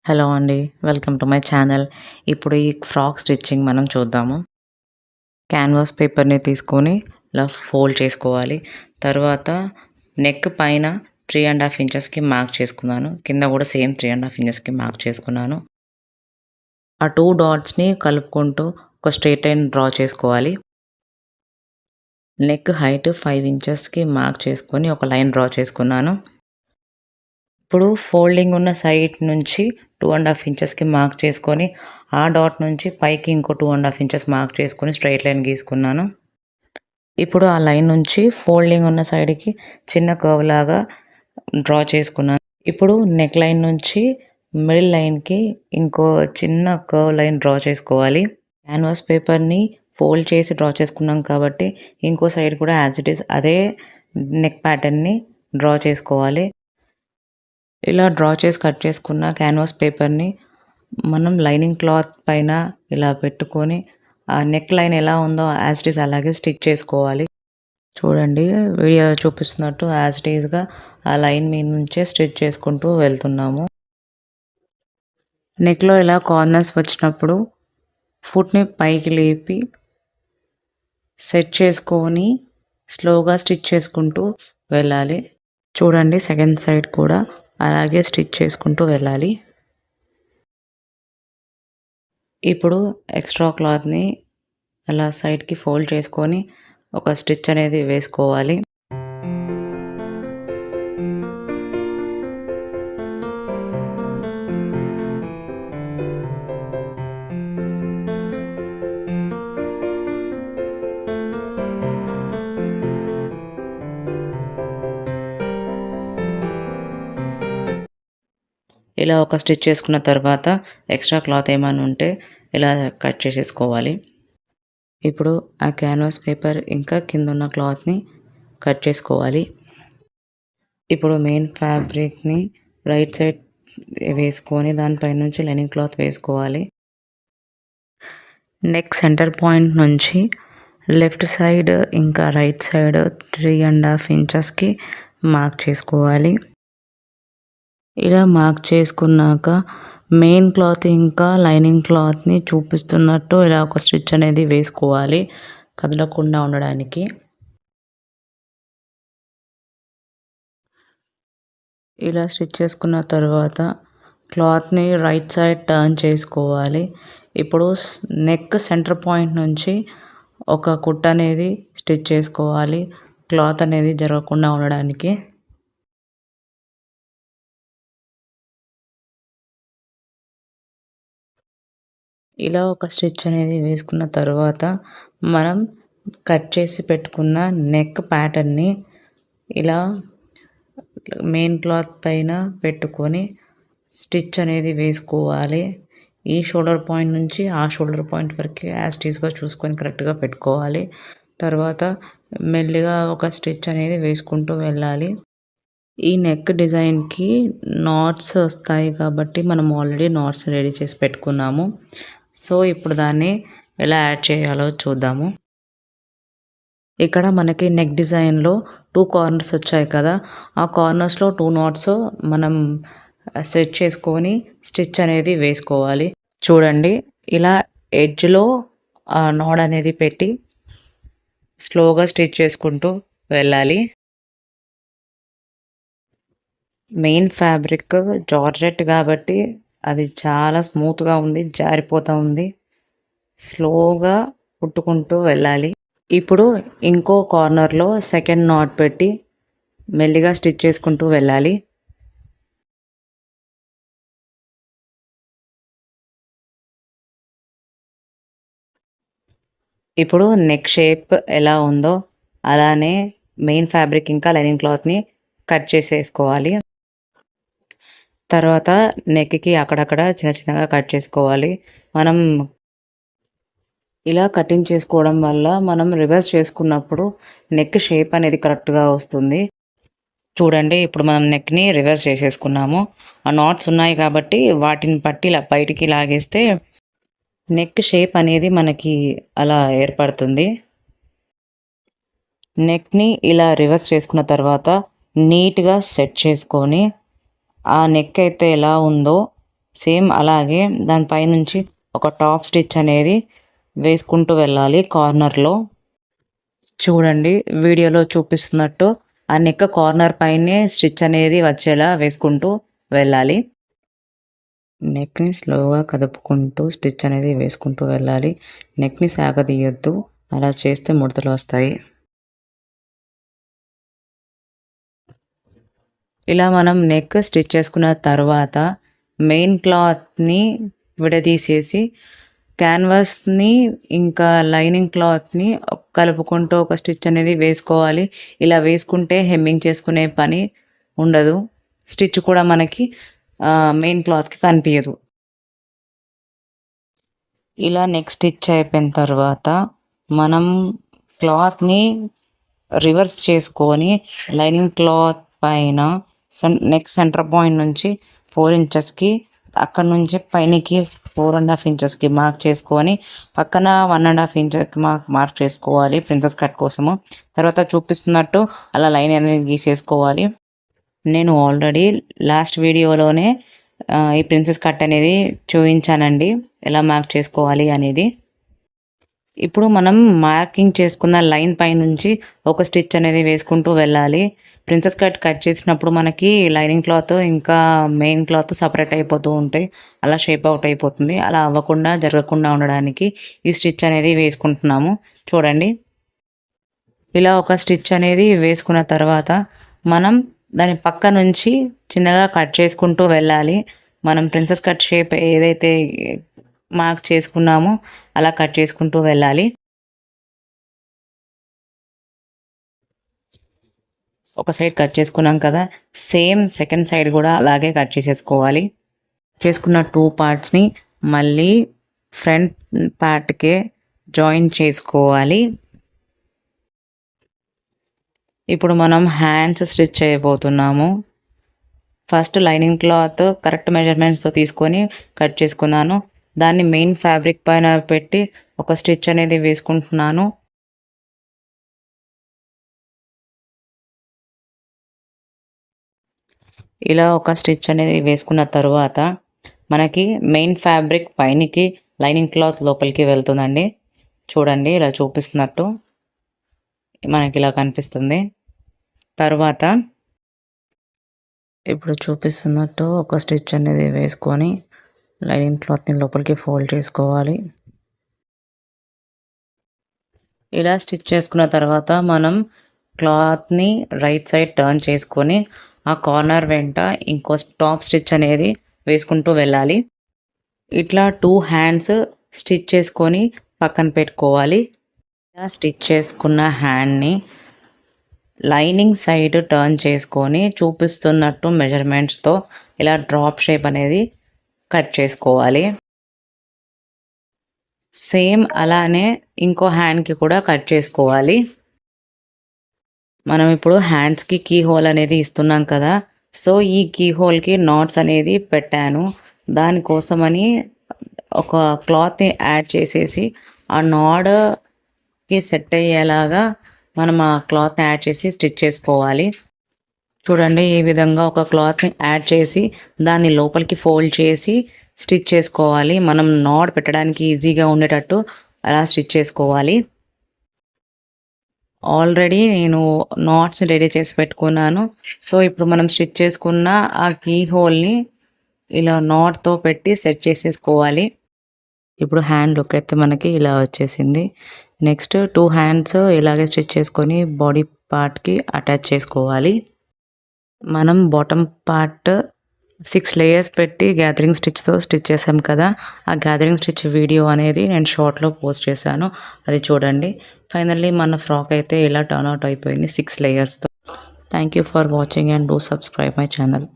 Hello అండి. Welcome to my channel. ఇప్పుడు ఈ ఫ్రాక్ స్టిచ్చింగ్ మనం చూద్దాము. క్యాన్వాస్ పేపర్‌ని తీసుకొని ఇలా ఫోల్డ్ చేసుకోవాలి. తర్వాత నెక్ పైన 3½ ఇంచెస్‌కి మార్క్ చేసుకున్నాను. కింద కూడా సేమ్ 3½ ఇంచెస్‌కి మార్క్ చేసుకున్నాను. ఆ 2 డాట్స్‌ని కలుపుకుంటూ ఒక స్ట్రెయిట్ లైన్ డ్రా చేసుకోవాలి. నెక్ హైట్ 5 ఇంచెస్‌కి మార్క్ చేసుకొని ఒక లైన్ డ్రా చేసుకున్నాను. ఇప్పుడు ఫోల్డింగ్ ఉన్న సైడ్ నుంచి 2½ ఇంచెస్‌కి మార్క్ చేసుకొని, ఆ డాట్ నుంచి పైకి ఇంకో 2½ ఇంచెస్ మార్క్ చేసుకొని స్ట్రెయిట్ లైన్ గీసుకున్నాను. ఇప్పుడు ఆ లైన్ నుంచి ఫోల్డింగ్ ఉన్న సైడ్‌కి చిన్న కర్వ్ లాగా డ్రా చేసుకున్నాను. ఇప్పుడు నెక్ లైన్ నుంచి మిడిల్ లైన్‌కి ఇంకో చిన్న కర్వ్ లైన్ డ్రా చేసుకోవాలి. క్యాన్వాస్ పేపర్‌ని ఫోల్డ్ చేసి డ్రా చేసుకున్నాం కాబట్టి ఇంకో సైడ్ కూడా యాజ్ ఇట్ ఈస్ అదే నెక్ ప్యాటర్న్‌ని డ్రా చేసుకోవాలి. ఇలా డ్రా చేసి కట్ చేసుకున్న క్యాన్వాస్ పేపర్‌ని మనం లైనింగ్ క్లాత్ పైన ఇలా పెట్టుకొని ఆ నెక్ లైన్ ఎలా ఉందో యాజ్ ఇట్ ఈస్ అలాగే స్టిచ్ చేసుకోవాలి. చూడండి వీడియో చూపిస్తున్నట్టు యాజ్ ఇట్ ఈస్‌గా ఆ లైన్ మీద నుంచే స్టిచ్ చేసుకుంటూ వెళ్తున్నాము. నెక్‌లో ఇలా కార్నర్స్ వచ్చినప్పుడు ఫుట్‌ని పైకి లేపి సెట్ చేసుకొని స్లోగా స్టిచ్ చేసుకుంటూ వెళ్ళాలి. చూడండి సెకండ్ సైడ్ కూడా అలాగే స్టిచ్ చేసుకుంటూ వెళ్ళాలి. ఇప్పుడు ఎక్స్ట్రా క్లాత్‌ని అలా సైడ్‌కి ఫోల్డ్ చేసుకొని ఒక స్టిచ్ అనేది వేసుకోవాలి. ఇలా ఒక స్టిచ్ చేసుకున్న తర్వాత ఎక్స్ట్రా క్లాత్ ఏమైనా ఉంటే ఇలా కట్ చేసేసుకోవాలి. ఇప్పుడు ఆ క్యాన్వాస్ పేపర్ ఇంకా కిందున్న క్లాత్‌ని కట్ చేసుకోవాలి. ఇప్పుడు మెయిన్ ఫ్యాబ్రిక్‌ని రైట్ సైడ్ వేసుకొని దానిపై నుంచి లైనింగ్ క్లాత్ వేసుకోవాలి. నెక్ సెంటర్ పాయింట్ నుంచి లెఫ్ట్ సైడ్ ఇంకా రైట్ సైడ్ 3½ ఇంచెస్‌కి మార్క్ చేసుకోవాలి. ఇలా మార్క్ చేసుకున్నాక మెయిన్ క్లాత్ ఇంకా లైనింగ్ క్లాత్‌ని చూపిస్తున్నట్టు ఇలా ఒక స్టిచ్ అనేది వేసుకోవాలి కదలకుండా ఉండడానికి. ఇలా స్టిచ్ చేసుకున్న తర్వాత క్లాత్‌ని రైట్ సైడ్ టర్న్ చేసుకోవాలి. ఇప్పుడు నెక్ సెంటర్ పాయింట్ నుంచి ఒక కుట్టు అనేది స్టిచ్ చేసుకోవాలి క్లాత్ అనేది జరగకుండా ఉండడానికి. ఇలా ఒక స్టిచ్ అనేది వేసుకున్న తర్వాత మనం కట్ చేసి పెట్టుకున్న నెక్ ప్యాటర్న్ని ఇలా మెయిన్ క్లాత్ పైన పెట్టుకొని స్టిచ్ అనేది వేసుకోవాలి. ఈ షోల్డర్ పాయింట్ నుంచి ఆ షోల్డర్ పాయింట్ వరకు యాజ్ ఇట్ ఈస్‌గా చూసుకొని కరెక్ట్‌గా పెట్టుకోవాలి. తర్వాత మెల్లిగా ఒక స్టిచ్ అనేది వేసుకుంటూ వెళ్ళాలి. ఈ నెక్ డిజైన్‌కి నాట్స్ వస్తాయి కాబట్టి మనం ఆల్రెడీ నాట్స్ రెడీ చేసి పెట్టుకున్నాము. సో ఇప్పుడు దాన్ని ఎలా యాడ్ చేయాలో చూద్దాము. ఇక్కడ మనకి నెక్ డిజైన్‌లో 2 కార్నర్స్ వచ్చాయి కదా! ఆ కార్నర్స్‌లో 2 నాట్స్ మనం సెట్ చేసుకొని స్టిచ్ అనేది వేసుకోవాలి. చూడండి ఇలా ఎడ్జ్‌లో నాడ్ అనేది పెట్టి స్లోగా స్టిచ్ చేసుకుంటూ వెళ్ళాలి. మెయిన్ ఫ్యాబ్రిక్ జార్జెట్ కాబట్టి అది చాలా స్మూత్‌గా ఉంది. జారిపోతా ఉంది. స్లోగా కుట్టుకుంటూ వెళ్ళాలి. ఇప్పుడు ఇంకో కార్నర్‌లో సెకండ్ నాట్ పెట్టి మెల్లిగా స్టిచ్ చేసుకుంటూ వెళ్ళాలి. ఇప్పుడు నెక్ షేప్ ఎలా ఉందో అలానే మెయిన్ ఫ్యాబ్రిక్ ఇంకా లైనింగ్ క్లాత్‌ని కట్ చేసేసుకోవాలి. తర్వాత నెక్‌కి అక్కడక్కడ చిన్న చిన్నగా కట్ చేసుకోవాలి. మనం ఇలా కటింగ్ చేసుకోవడం వల్ల మనం రివర్స్ చేసుకున్నప్పుడు నెక్ షేప్ అనేది కరెక్ట్‌గా వస్తుంది. చూడండి ఇప్పుడు మనం నెక్‌ని రివర్స్ చేసేసుకున్నాము. ఆ నాట్స్ ఉన్నాయి కాబట్టి వాటిని పట్టి ఇలా బయటికి లాగేస్తే నెక్ షేప్ అనేది మనకి అలా ఏర్పడుతుంది. నెక్‌ని ఇలా రివర్స్ చేసుకున్న తర్వాత నీట్‌గా సెట్ చేసుకొని ఆ నెక్ అయితే ఎలా ఉందో సేమ్ అలాగే దానిపైనుంచి ఒక టాప్ స్టిచ్ అనేది వేసుకుంటూ వెళ్ళాలి కార్నర్లో. చూడండి వీడియోలో చూపిస్తున్నట్టు ఆ నెక్ కార్నర్ పైనే స్టిచ్ అనేది వచ్చేలా వేసుకుంటూ వెళ్ళాలి. నెక్ని స్లోగా కదుపుకుంటూ స్టిచ్ అనేది వేసుకుంటూ వెళ్ళాలి. నెక్ని సాగదీయొద్దు, అలా చేస్తే ముడతలు వస్తాయి. ఇలా మనం నెక్ స్టిచ్ చేసుకున్న తర్వాత మెయిన్ క్లాత్ని విడదీసేసి క్యాన్వాస్ని ఇంకా లైనింగ్ క్లాత్ని కలుపుకుంటూ ఒక స్టిచ్ అనేది వేసుకోవాలి. ఇలా వేసుకుంటే హెమ్మింగ్ చేసుకునే పని ఉండదు. స్టిచ్ కూడా మనకి మెయిన్ క్లాత్కి కనిపించదు. ఇలా నెక్ స్టిచ్ అయిపోయిన తర్వాత మనం క్లాత్ని రివర్స్ చేసుకొని లైనింగ్ క్లాత్ పైన నెక్ సెంటర్ పాయింట్ నుంచి 4 ఇంచెస్కి, అక్కడ నుంచి పైనకి 4.5 ఇంచెస్కి మార్క్ చేసుకొని పక్కన 1.5 ఇంచెస్కి మార్క్ చేసుకోవాలి ప్రిన్సెస్ కట్ కోసము. తర్వాత చూపిస్తున్నట్టు అలా లైన్ అనేది గీసేసుకోవాలి. నేను ఆల్రెడీ లాస్ట్ వీడియోలోనే ఈ ప్రిన్సెస్ కట్ అనేది చూపించానండి, ఎలా మార్క్ చేసుకోవాలి అనేది. ఇప్పుడు మనం మార్కింగ్ చేసుకున్న లైన్ పై నుంచి ఒక స్టిచ్ అనేది వేసుకుంటూ వెళ్ళాలి. ప్రిన్సెస్ కట్ చేసినప్పుడు మనకి లైనింగ్ క్లాత్ ఇంకా మెయిన్ క్లాత్ సపరేట్ అయిపోతూ ఉంటాయి, అలా షేప్ అవుట్ అయిపోతుంది. అలా అవ్వకుండా జరగకుండా ఉండడానికి ఈ స్టిచ్ అనేది వేసుకుంటున్నాము. చూడండి ఇలా ఒక స్టిచ్ అనేది వేసుకున్న తర్వాత మనం దాని పక్క నుంచి చిన్నగా కట్ చేసుకుంటూ వెళ్ళాలి. మనం ప్రిన్సెస్ కట్ షేప్ ఏదైతే మార్క్ చేసుకున్నామో అలా కట్ చేసుకుంటూ వెళ్ళాలి. ఒక సైడ్ కట్ చేసుకున్నాం కదా, సేమ్ సెకండ్ సైడ్ కూడా అలాగే కట్ చేసేసుకోవాలి. చేసుకున్న 2 పార్ట్స్ని మళ్ళీ ఫ్రంట్ పార్ట్కే జాయిన్ చేసుకోవాలి. ఇప్పుడు మనం హ్యాండ్స్ స్టిచ్ చేయబోతున్నాము. ఫస్ట్ లైనింగ్ క్లాత్ కరెక్ట్ మెజర్మెంట్స్తో తీసుకొని కట్ చేసుకున్నాను. దాన్ని మెయిన్ ఫ్యాబ్రిక్ పైన పెట్టి ఒక స్టిచ్ అనేది వేసుకుంటున్నాను. ఇలా ఒక స్టిచ్ అనేది వేసుకున్న తర్వాత మనకి మెయిన్ ఫ్యాబ్రిక్ పైనకి లైనింగ్ క్లాత్ లోపలికి వెళ్తుందండి. చూడండి ఇలా చూపిస్తున్నట్టు మనకి ఇలా కనిపిస్తుంది. తర్వాత ఇప్పుడు చూపిస్తున్నట్టు ఒక స్టిచ్ అనేది వేసుకొని లైనింగ్ క్లాత్ని లోపలికి ఫోల్డ్ చేసుకోవాలి. ఇలా స్టిచ్ చేసుకున్న తర్వాత మనం క్లాత్ని రైట్ సైడ్ టర్న్ చేసుకొని ఆ కార్నర్ వెంట ఇంకో టాప్ స్టిచ్ అనేది వేసుకుంటూ వెళ్ళాలి. ఇట్లా 2 హ్యాండ్స్ స్టిచ్ చేసుకొని పక్కన పెట్టుకోవాలి. ఇలా స్టిచ్ చేసుకున్న హ్యాండ్ని లైనింగ్ సైడ్ టర్న్ చేసుకొని చూపిస్తున్నట్టు మెజర్మెంట్స్తో ఇలా డ్రాప్ షేప్ అనేది కట్ చేసుకోవాలి. సేమ్ అలానే ఇంకో హ్యాండ్కి కూడా కట్ చేసుకోవాలి. మనం ఇప్పుడు హ్యాండ్స్కి కీ హోల్ అనేది ఇస్తున్నాం కదా, సో ఈ కీ హోల్కి నాట్స్ అనేది పెట్టాను. దానికోసమని ఒక క్లాత్ని యాడ్ చేసేసి ఆ నాడ్కి సెట్ అయ్యేలాగా మనం ఆ క్లాత్ని యాడ్ చేసి స్టిచ్ చేసుకోవాలి. చూడండి ఈ విధంగా ఒక క్లాత్ని యాడ్ చేసి దాన్ని లోపలికి ఫోల్డ్ చేసి స్టిచ్ చేసుకోవాలి. మనం నాడ్ పెట్టడానికి ఈజీగా ఉండేటట్టు అలా స్టిచ్ చేసుకోవాలి. ఆల్రెడీ నేను నాట్స్ని రెడీ చేసి పెట్టుకున్నాను. సో ఇప్పుడు మనం స్టిచ్ చేసుకున్న ఆ కీ హోల్ని ఇలా నాట్తో పెట్టి సెట్ చేసేసుకోవాలి. ఇప్పుడు హ్యాండ్ లుక్ అయితే మనకి ఇలా వచ్చేసింది. నెక్స్ట్ 2 హ్యాండ్స్ ఇలాగే స్టిచ్ చేసుకొని బాడీ పార్ట్కి అటాచ్ చేసుకోవాలి. మనం బాటమ్ పార్ట్ 6 లేయర్స్ పెట్టి గ్యాదరింగ్ స్టిచ్తో స్టిచ్ చేసాం కదా, ఆ గ్యాదరింగ్ స్టిచ్ వీడియో అనేది నేను షార్ట్లో పోస్ట్ చేశాను, అది చూడండి. ఫైనల్లీ మన ఫ్రాక్ అయితే ఇలా టర్న్ అవుట్ అయిపోయింది 6 లేయర్స్తో. Thank you for watching and do subscribe my channel.